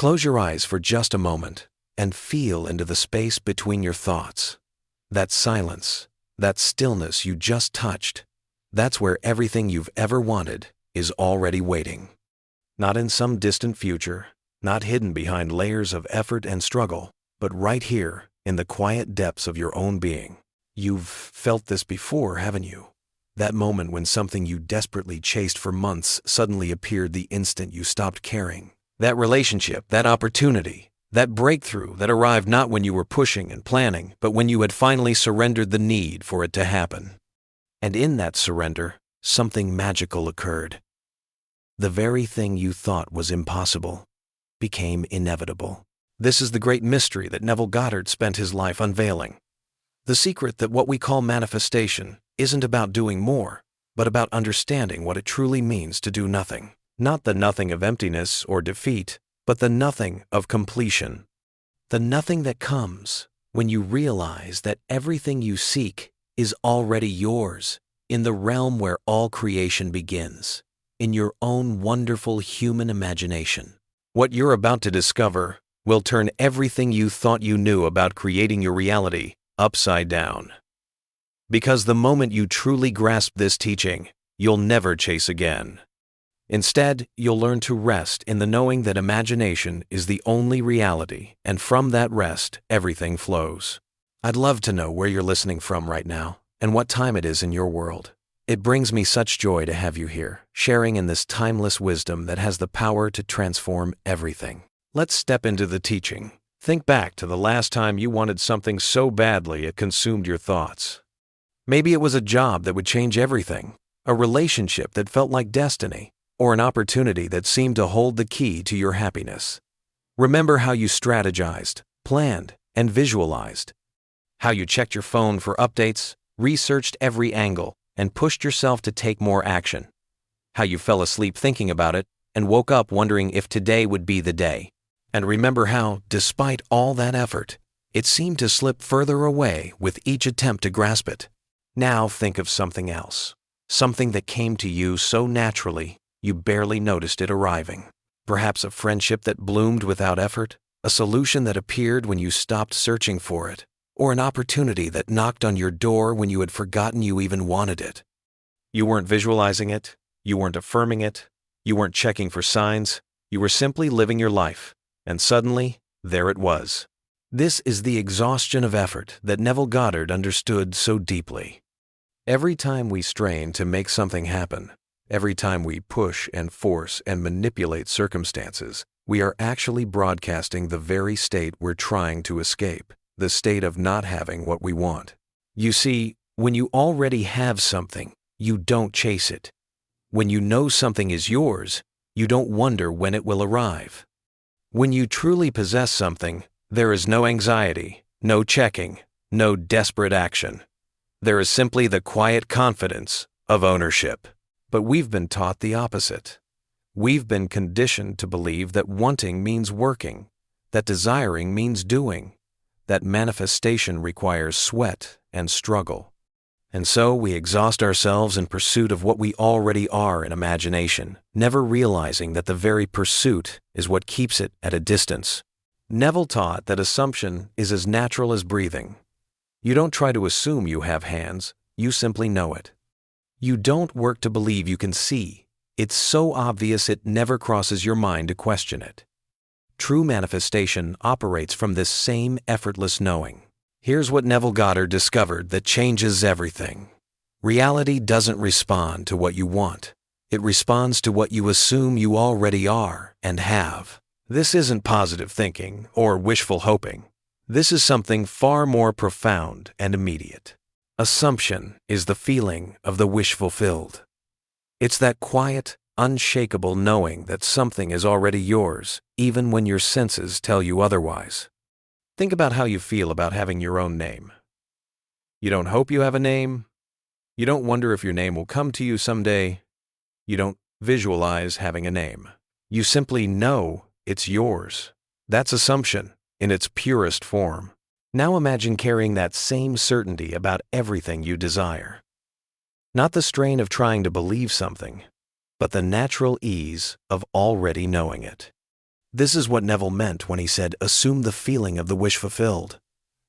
Close your eyes for just a moment and feel into the space between your thoughts. That silence, that stillness you just touched, that's where everything you've ever wanted is already waiting. Not in some distant future, not hidden behind layers of effort and struggle, but right here in the quiet depths of your own being. You've felt this before, haven't you? That moment when something you desperately chased for months suddenly appeared the instant you stopped caring. That relationship, that opportunity, that breakthrough that arrived not when you were pushing and planning, but when you had finally surrendered the need for it to happen. And in that surrender, something magical occurred. The very thing you thought was impossible became inevitable. This is the great mystery that Neville Goddard spent his life unveiling. The secret that what we call manifestation isn't about doing more, but about understanding what it truly means to do nothing. Not the nothing of emptiness or defeat, but the nothing of completion. The nothing that comes when you realize that everything you seek is already yours, in the realm where all creation begins, in your own wonderful human imagination. What you're about to discover will turn everything you thought you knew about creating your reality upside down. Because the moment you truly grasp this teaching, you'll never chase again. Instead, you'll learn to rest in the knowing that imagination is the only reality, and from that rest, everything flows. I'd love to know where you're listening from right now, and what time it is in your world. It brings me such joy to have you here, sharing in this timeless wisdom that has the power to transform everything. Let's step into the teaching. Think back to the last time you wanted something so badly it consumed your thoughts. Maybe it was a job that would change everything, a relationship that felt like destiny, or an opportunity that seemed to hold the key to your happiness. Remember how you strategized, planned, and visualized. How you checked your phone for updates, researched every angle, and pushed yourself to take more action. How you fell asleep thinking about it and woke up wondering if today would be the day. And remember how, despite all that effort, it seemed to slip further away with each attempt to grasp it. Now think of something else. Something that came to you so naturally you barely noticed it arriving. Perhaps a friendship that bloomed without effort, a solution that appeared when you stopped searching for it, or an opportunity that knocked on your door when you had forgotten you even wanted it. You weren't visualizing it, you weren't affirming it, you weren't checking for signs, you were simply living your life, and suddenly, there it was. This is the exhaustion of effort that Neville Goddard understood so deeply. Every time we strain to make something happen, every time we push and force and manipulate circumstances, we are actually broadcasting the very state we're trying to escape, the state of not having what we want. You see, when you already have something, you don't chase it. When you know something is yours, you don't wonder when it will arrive. When you truly possess something, there is no anxiety, no checking, no desperate action. There is simply the quiet confidence of ownership. But we've been taught the opposite. We've been conditioned to believe that wanting means working, that desiring means doing, that manifestation requires sweat and struggle. And so we exhaust ourselves in pursuit of what we already are in imagination, never realizing that the very pursuit is what keeps it at a distance. Neville taught that assumption is as natural as breathing. You don't try to assume you have hands, you simply know it. You don't work to believe you can see. It's so obvious it never crosses your mind to question it. True manifestation operates from this same effortless knowing. Here's what Neville Goddard discovered that changes everything. Reality doesn't respond to what you want. It responds to what you assume you already are and have. This isn't positive thinking or wishful hoping. This is something far more profound and immediate. Assumption is the feeling of the wish fulfilled. It's that quiet, unshakable knowing that something is already yours, even when your senses tell you otherwise. Think about how you feel about having your own name. You don't hope you have a name. You don't wonder if your name will come to you someday. You don't visualize having a name. You simply know it's yours. That's assumption in its purest form. Now imagine carrying that same certainty about everything you desire. Not the strain of trying to believe something, but the natural ease of already knowing it. This is what Neville meant when he said, assume the feeling of the wish fulfilled.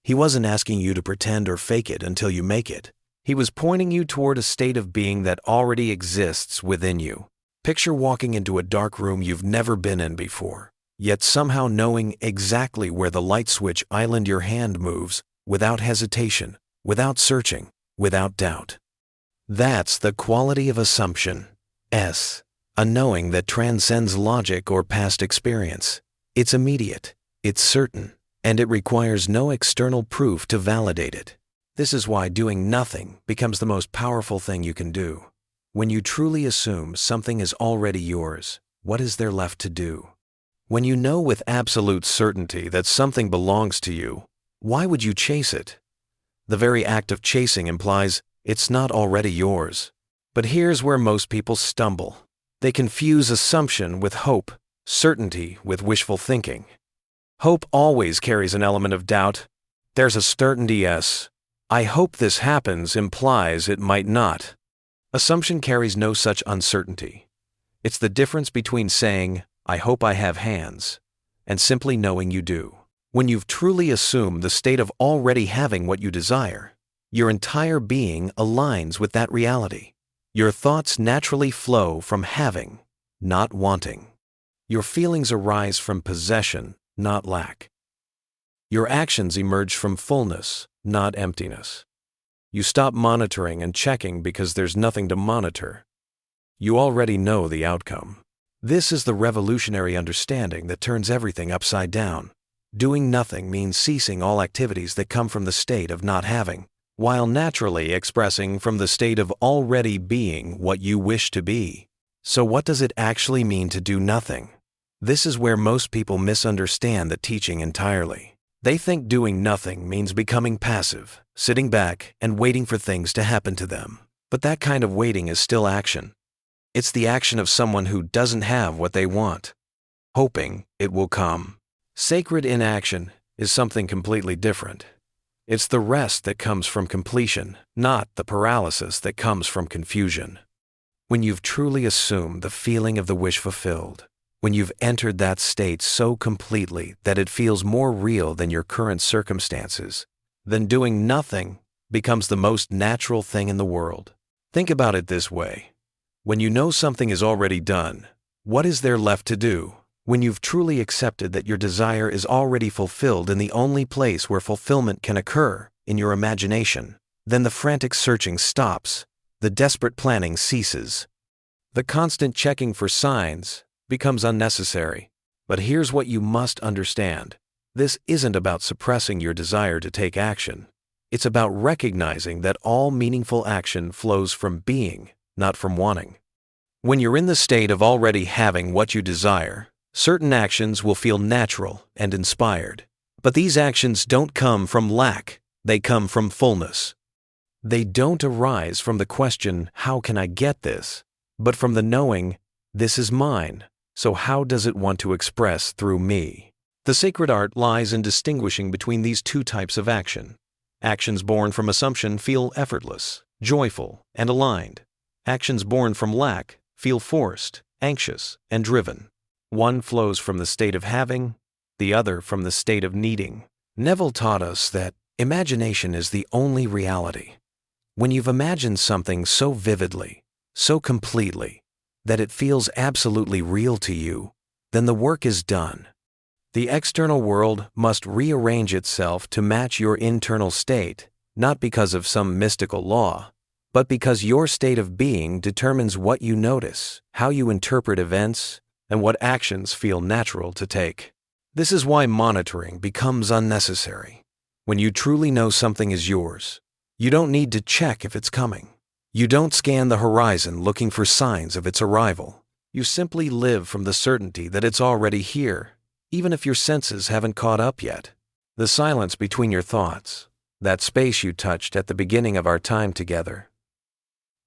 He wasn't asking you to pretend or fake it until you make it. He was pointing you toward a state of being that already exists within you. Picture walking into a dark room you've never been in before, yet somehow knowing exactly where the light switch island your hand moves, without hesitation, without searching, without doubt. That's the quality of assumption. A knowing that transcends logic or past experience. It's immediate, it's certain, and it requires no external proof to validate it. This is why doing nothing becomes the most powerful thing you can do. When you truly assume something is already yours, what is there left to do? When you know with absolute certainty that something belongs to you, why would you chase it? The very act of chasing implies it's not already yours. But here's where most people stumble. They confuse assumption with hope, certainty with wishful thinking. Hope always carries an element of doubt. There's a certainty, yes. I hope this happens implies it might not. Assumption carries no such uncertainty. It's the difference between saying, I hope I have hands, and simply knowing you do. When you've truly assumed the state of already having what you desire, your entire being aligns with that reality. Your thoughts naturally flow from having, not wanting. Your feelings arise from possession, not lack. Your actions emerge from fullness, not emptiness. You stop monitoring and checking because there's nothing to monitor. You already know the outcome. This is the revolutionary understanding that turns everything upside down. Doing nothing means ceasing all activities that come from the state of not having, while naturally expressing from the state of already being what you wish to be. So what does it actually mean to do nothing? This is where most people misunderstand the teaching entirely. They think doing nothing means becoming passive, sitting back and waiting for things to happen to them. But that kind of waiting is still action. It's the action of someone who doesn't have what they want, hoping it will come. Sacred inaction is something completely different. It's the rest that comes from completion, not the paralysis that comes from confusion. When you've truly assumed the feeling of the wish fulfilled, when you've entered that state so completely that it feels more real than your current circumstances, then doing nothing becomes the most natural thing in the world. Think about it this way. When you know something is already done, what is there left to do? When you've truly accepted that your desire is already fulfilled in the only place where fulfillment can occur, in your imagination, then the frantic searching stops, the desperate planning ceases. The constant checking for signs becomes unnecessary. But here's what you must understand. This isn't about suppressing your desire to take action. It's about recognizing that all meaningful action flows from being, not from wanting. When you're in the state of already having what you desire, certain actions will feel natural and inspired. But these actions don't come from lack, they come from fullness. They don't arise from the question, how can I get this? But from the knowing, this is mine, so how does it want to express through me? The sacred art lies in distinguishing between these two types of action. Actions born from assumption feel effortless, joyful, and aligned. Actions born from lack feel forced, anxious, and driven. One flows from the state of having, the other from the state of needing. Neville taught us that imagination is the only reality. When you've imagined something so vividly, so completely, that it feels absolutely real to you, then the work is done. The external world must rearrange itself to match your internal state, not because of some mystical law, but because your state of being determines what you notice, how you interpret events, and what actions feel natural to take. This is why monitoring becomes unnecessary. When you truly know something is yours, you don't need to check if it's coming. You don't scan the horizon looking for signs of its arrival. You simply live from the certainty that it's already here, even if your senses haven't caught up yet. The silence between your thoughts, that space you touched at the beginning of our time together.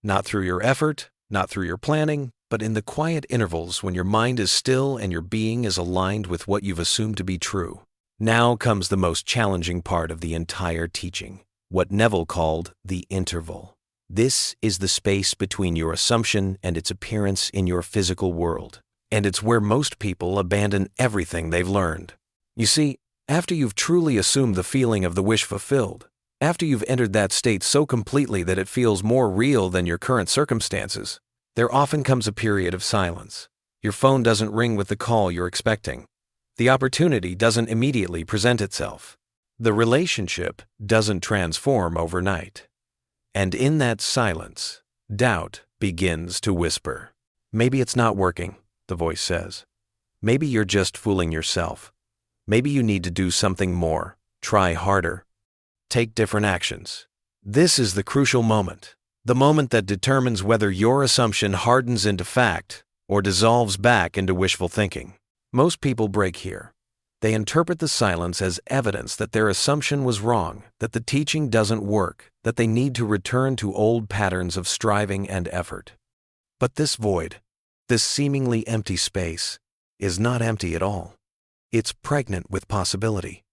Not through your effort, not through your planning, but in the quiet intervals when your mind is still and your being is aligned with what you've assumed to be true. Now comes the most challenging part of the entire teaching, what Neville called the interval. This is the space between your assumption and its appearance in your physical world. And it's where most people abandon everything they've learned. You see, after you've truly assumed the feeling of the wish fulfilled, after you've entered that state so completely that it feels more real than your current circumstances, there often comes a period of silence. Your phone doesn't ring with the call you're expecting. The opportunity doesn't immediately present itself. The relationship doesn't transform overnight. And in that silence, doubt begins to whisper. Maybe it's not working, the voice says. Maybe you're just fooling yourself. Maybe you need to do something more, try harder, take different actions. This is the crucial moment, the moment that determines whether your assumption hardens into fact or dissolves back into wishful thinking. Most people break here. They interpret the silence as evidence that their assumption was wrong, that the teaching doesn't work, that they need to return to old patterns of striving and effort. But this void, this seemingly empty space, is not empty at all. It's pregnant with possibility.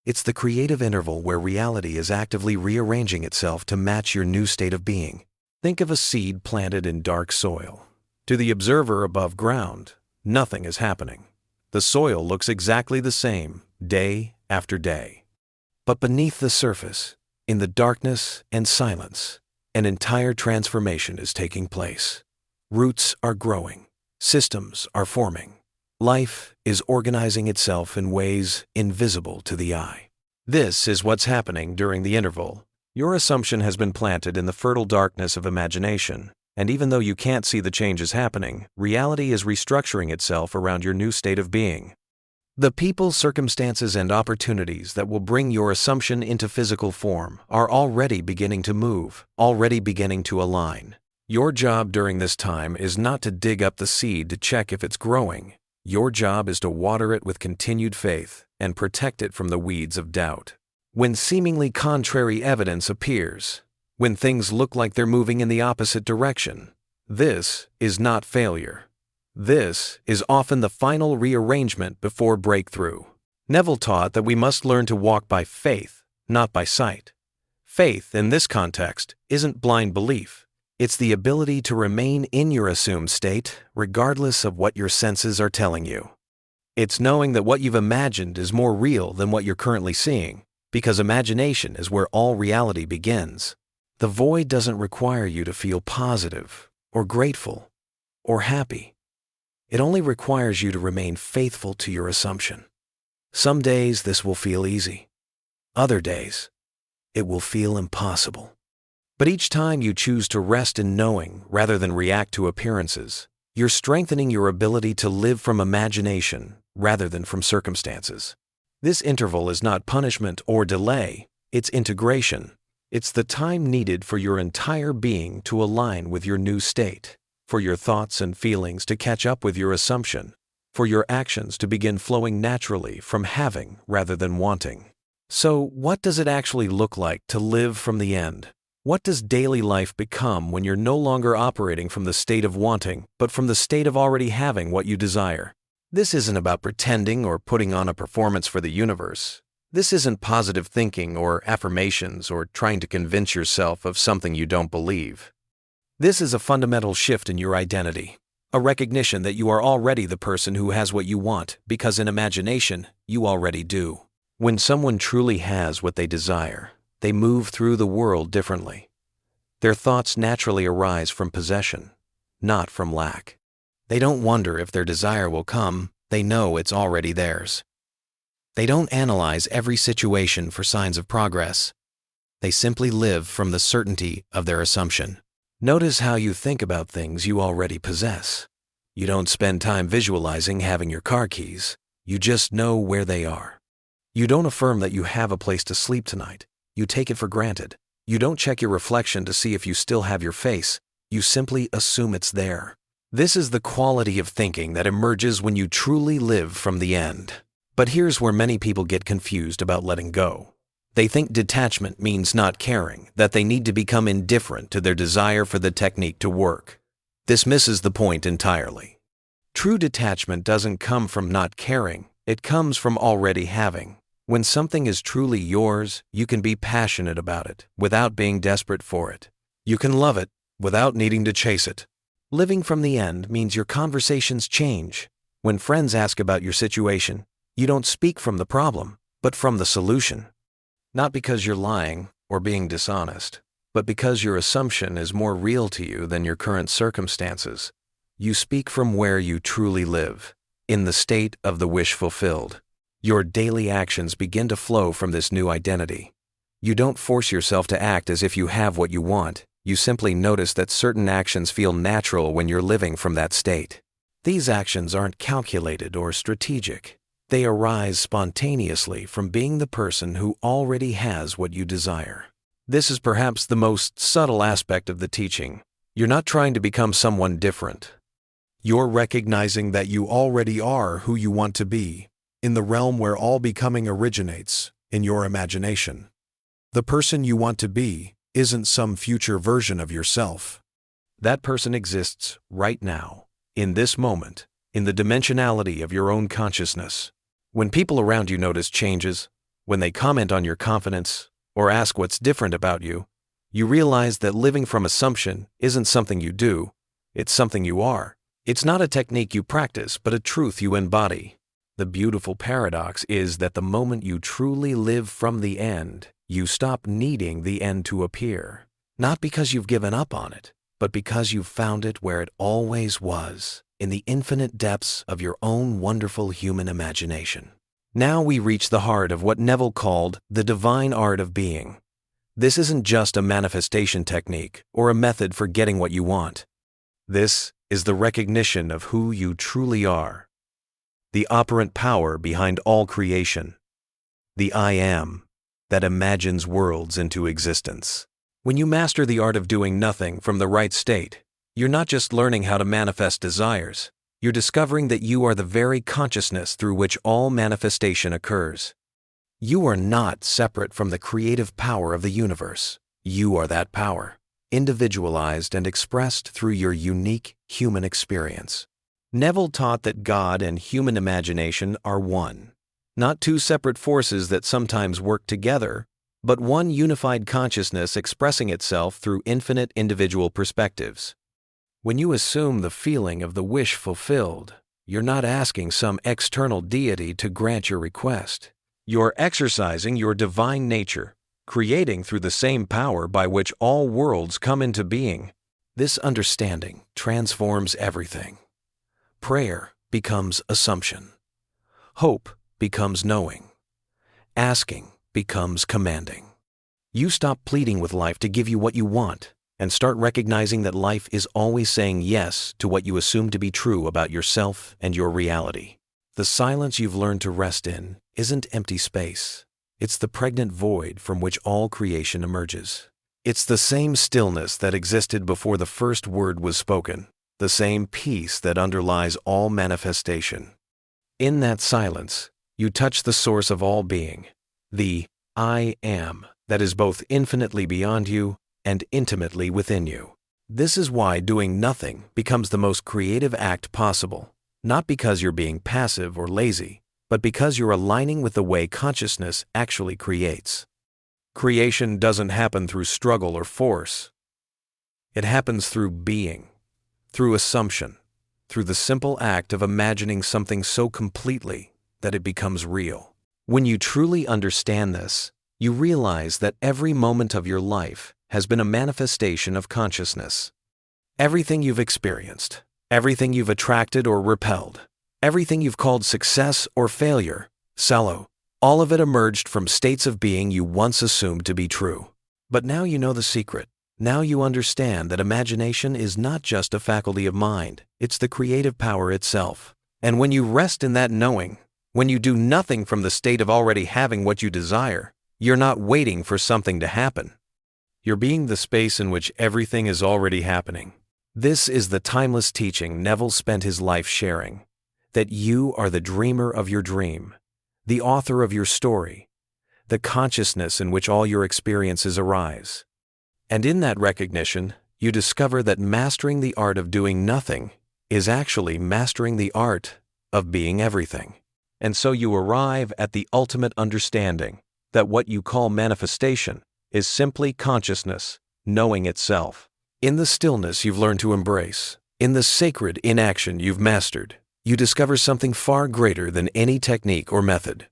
It's the creative interval where reality is actively rearranging itself to match your new state of being. Think of a seed planted in dark soil. To the observer above ground, nothing is happening. The soil looks exactly the same, day after day. But beneath the surface, in the darkness and silence, an entire transformation is taking place. Roots are growing. Systems are forming. Life is organizing itself in ways invisible to the eye. This is what's happening during the interval. Your assumption has been planted in the fertile darkness of imagination, and even though you can't see the changes happening, reality is restructuring itself around your new state of being. The people, circumstances, and opportunities that will bring your assumption into physical form are already beginning to move, already beginning to align. Your job during this time is not to dig up the seed to check if it's growing. Your job is to water it with continued faith and protect it from the weeds of doubt. When seemingly contrary evidence appears, when things look like they're moving in the opposite direction, this is not failure. This is often the final rearrangement before breakthrough. Neville taught that we must learn to walk by faith, not by sight. Faith, in this context, isn't blind belief. It's the ability to remain in your assumed state, regardless of what your senses are telling you. It's knowing that what you've imagined is more real than what you're currently seeing, because imagination is where all reality begins. The void doesn't require you to feel positive, or grateful, or happy. It only requires you to remain faithful to your assumption. Some days this will feel easy. Other days, it will feel impossible. But each time you choose to rest in knowing rather than react to appearances, you're strengthening your ability to live from imagination rather than from circumstances. This interval is not punishment or delay, it's integration. It's the time needed for your entire being to align with your new state, for your thoughts and feelings to catch up with your assumption, for your actions to begin flowing naturally from having rather than wanting. So, what does it actually look like to live from the end? What does daily life become when you're no longer operating from the state of wanting, but from the state of already having what you desire? This isn't about pretending or putting on a performance for the universe. This isn't positive thinking or affirmations or trying to convince yourself of something you don't believe. This is a fundamental shift in your identity, a recognition that you are already the person who has what you want, because in imagination, you already do. When someone truly has what they desire, they move through the world differently. Their thoughts naturally arise from possession, not from lack. They don't wonder if their desire will come, they know it's already theirs. They don't analyze every situation for signs of progress. They simply live from the certainty of their assumption. Notice how you think about things you already possess. You don't spend time visualizing having your car keys. You just know where they are. You don't affirm that you have a place to sleep tonight. You take it for granted. You don't check your reflection to see if you still have your face. You simply assume it's there. This is the quality of thinking that emerges when you truly live from the end. But here's where many people get confused about letting go. They think detachment means not caring, that they need to become indifferent to their desire for the technique to work. This misses the point entirely. True detachment doesn't come from not caring, it comes from already having. When something is truly yours, you can be passionate about it without being desperate for it. You can love it without needing to chase it. Living from the end means your conversations change, When friends ask about your situation, you don't speak from the problem, but from the solution. Not because you're lying or being dishonest, but because your assumption is more real to you than your current circumstances. You speak from where you truly live, in the state of the wish fulfilled. Your daily actions begin to flow from this new identity. You don't force yourself to act as if you have what you want. You simply notice that certain actions feel natural when you're living from that state. These actions aren't calculated or strategic. They arise spontaneously from being the person who already has what you desire. This is perhaps the most subtle aspect of the teaching. You're not trying to become someone different. You're recognizing that you already are who you want to be, in the realm where all becoming originates, in your imagination. The person you want to be isn't some future version of yourself. That person exists right now, in this moment, in the dimensionality of your own consciousness. When people around you notice changes, when they comment on your confidence, or ask what's different about you, you realize that living from assumption isn't something you do, it's something you are. It's not a technique you practice, but a truth you embody. The beautiful paradox is that the moment you truly live from the end, you stop needing the end to appear. Not because you've given up on it, but because you've found it where it always was, in the infinite depths of your own wonderful human imagination. Now we reach the heart of what Neville called the divine art of being. This isn't just a manifestation technique or a method for getting what you want. This is the recognition of who you truly are, the operant power behind all creation, the I am that imagines worlds into existence. When you master the art of doing nothing from the right state, you're not just learning how to manifest desires, you're discovering that you are the very consciousness through which all manifestation occurs. You are not separate from the creative power of the universe. You are that power, individualized and expressed through your unique human experience. Neville taught that God and human imagination are one, not two separate forces that sometimes work together, but one unified consciousness expressing itself through infinite individual perspectives. When you assume the feeling of the wish fulfilled, you're not asking some external deity to grant your request. You're exercising your divine nature, creating through the same power by which all worlds come into being. This understanding transforms everything. Prayer becomes assumption. Hope becomes knowing. Asking becomes commanding. You stop pleading with life to give you what you want and start recognizing that life is always saying yes to what you assume to be true about yourself and your reality. The silence you've learned to rest in isn't empty space. It's the pregnant void from which all creation emerges. It's the same stillness that existed before the first word was spoken, the same peace that underlies all manifestation. In that silence, you touch the source of all being, the I am that is both infinitely beyond you and intimately within you. This is why doing nothing becomes the most creative act possible, not because you're being passive or lazy, but because you're aligning with the way consciousness actually creates. Creation doesn't happen through struggle or force. It happens through being, through assumption, through the simple act of imagining something so completely that it becomes real. When you truly understand this, you realize that every moment of your life has been a manifestation of consciousness. Everything you've experienced, everything you've attracted or repelled, everything you've called success or failure, cello, all of it emerged from states of being you once assumed to be true. But now you know the secret. Now you understand that imagination is not just a faculty of mind, it's the creative power itself. And when you rest in that knowing, when you do nothing from the state of already having what you desire, you're not waiting for something to happen. You're being the space in which everything is already happening. This is the timeless teaching Neville spent his life sharing, that you are the dreamer of your dream, the author of your story, the consciousness in which all your experiences arise. And in that recognition, you discover that mastering the art of doing nothing is actually mastering the art of being everything. And so you arrive at the ultimate understanding that what you call manifestation is simply consciousness knowing itself. In the stillness you've learned to embrace, in the sacred inaction you've mastered, you discover something far greater than any technique or method.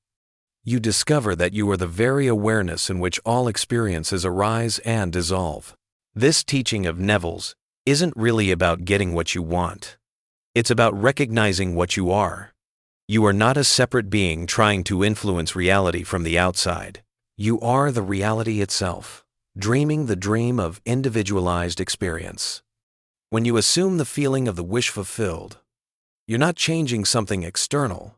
You discover that you are the very awareness in which all experiences arise and dissolve. This teaching of Neville's isn't really about getting what you want. It's about recognizing what you are. You are not a separate being trying to influence reality from the outside. You are the reality itself, dreaming the dream of individualized experience. When you assume the feeling of the wish fulfilled, you're not changing something external.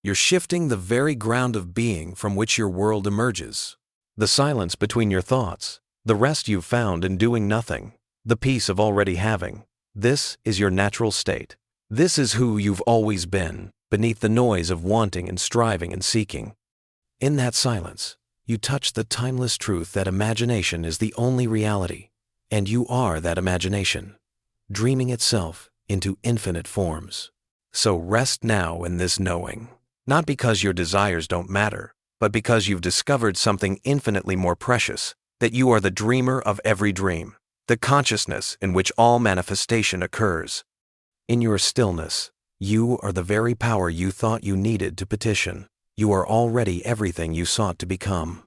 You're shifting the very ground of being from which your world emerges. The silence between your thoughts, the rest you've found in doing nothing, the peace of already having. This is your natural state. This is who you've always been, beneath the noise of wanting and striving and seeking. In that silence, you touch the timeless truth that imagination is the only reality, and you are that imagination, dreaming itself into infinite forms. So rest now in this knowing, not because your desires don't matter, but because you've discovered something infinitely more precious, that you are the dreamer of every dream, the consciousness in which all manifestation occurs. In your stillness, you are the very power you thought you needed to petition. You are already everything you sought to become.